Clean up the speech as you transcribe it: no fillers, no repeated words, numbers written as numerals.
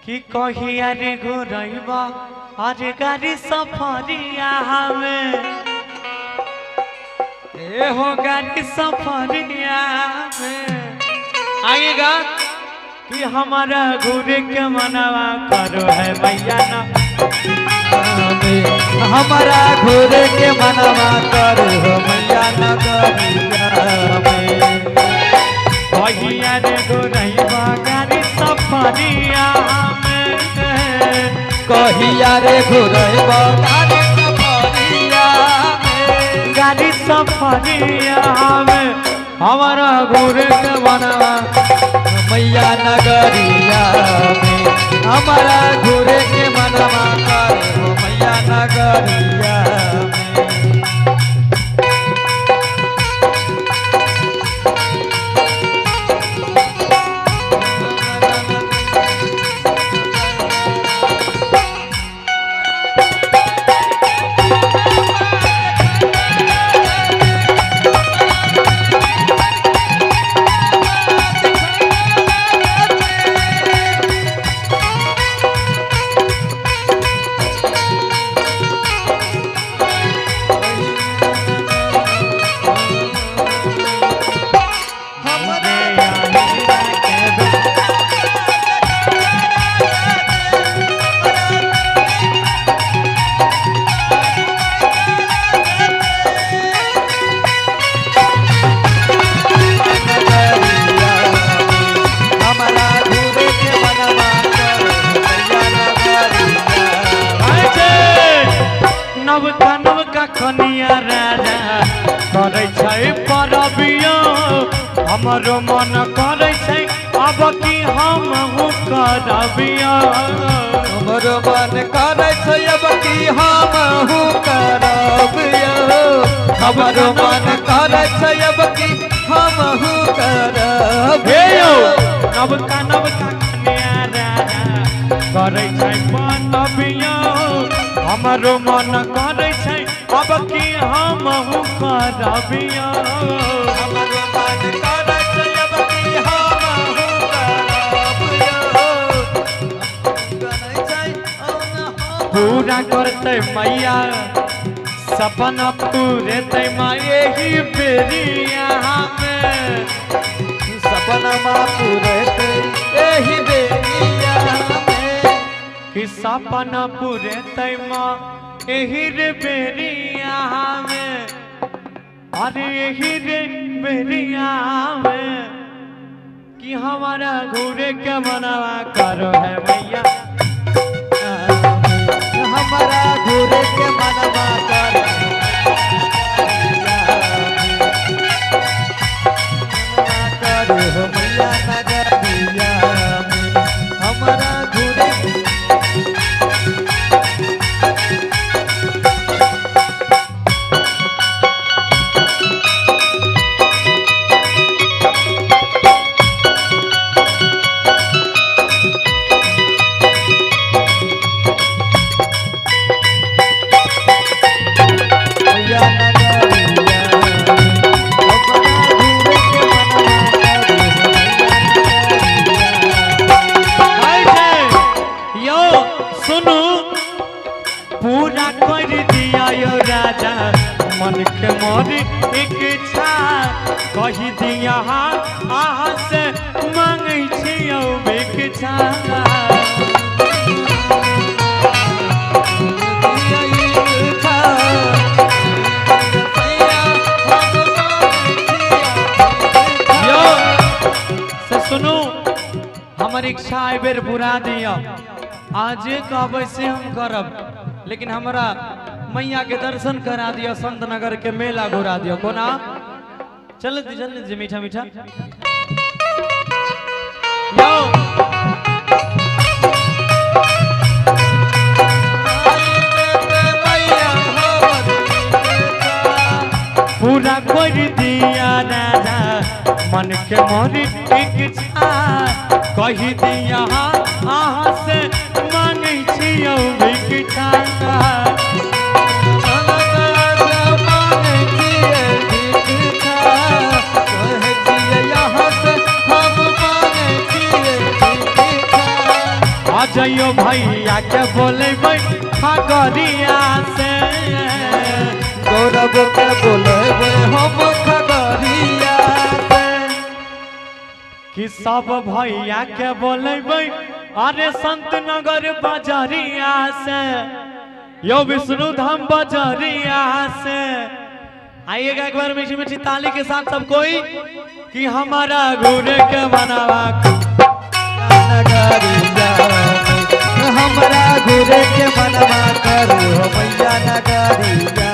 कि कहिया रे घुरैबा अरे गाड़ी सफरिया हमें ए हो गाड़ी सफरिया में आएगा कि हमारा घूरे के मनवा करो है भैया ना हमारा घूरे के मनवा करो भैया नगरिया में कहिया रे घुरैबा गाड़ी सफरिया में कहिया रे घुरैबा गाड़ी सफरिया में गाड़ी सफरिया में हमारा घूरे के मनवा मैया नगरिया में हमारा घूरे के मनवा करो मैया नगरिया में नवका खनिया राजा करे छै परबिया हमरो मन करे छै अब कि हम करबिया हमरो मन करे छै अब कि हम करबिया हमरो मन करे छै अब कि हम करबिया नवका खनिया राजा करे छै परबिया हमारो मन करे छै अब कि हम करबिया हमारो मन करे छै अब कि हम करबिया करे छै पूरा करते मैया सपना पूरे ते माये ही बेरिया में सपना पूरे एही बेरिया कि सपना पूरे तैमा एही रे बेरिया में अरे एही रे बेरिया में कि हमारा घूरे के मनवा करो है भैया हमारा घूरे के मनवा करो मैया नगरिया में हमारा घूरे पूरा कर दिया यो राजा मन के मोर इच्छा कही दिया आहा से मांगे छियो भिक्षा से सुनो हमर इच्छा ए बेर पूरा दिया आज कहबै से हम करब लेकिन हमरा मैया के दर्शन करा दिया संत नगर के मेला घुरा दियो कोना चल दी मीठा मीठा यो पूरा कर दिया राजा मन के मोर इच्छा कही दिया आहा से मांगे छियो भिक्षा आ जाइयो भैया के बोले खगड़िया से गौरव के बोलेबे हम खगड़िया से कि सब भैया के बोले अरे संत नगर बजरिया से यो विष्णु धाम बजरिया से। आइएगा एक बार मीठी मीठी ताली के साथ सब कोई कि हमारा घूरे के बनावा नगरिया हमरा घूरे के मनवा करो मैया नगरिया।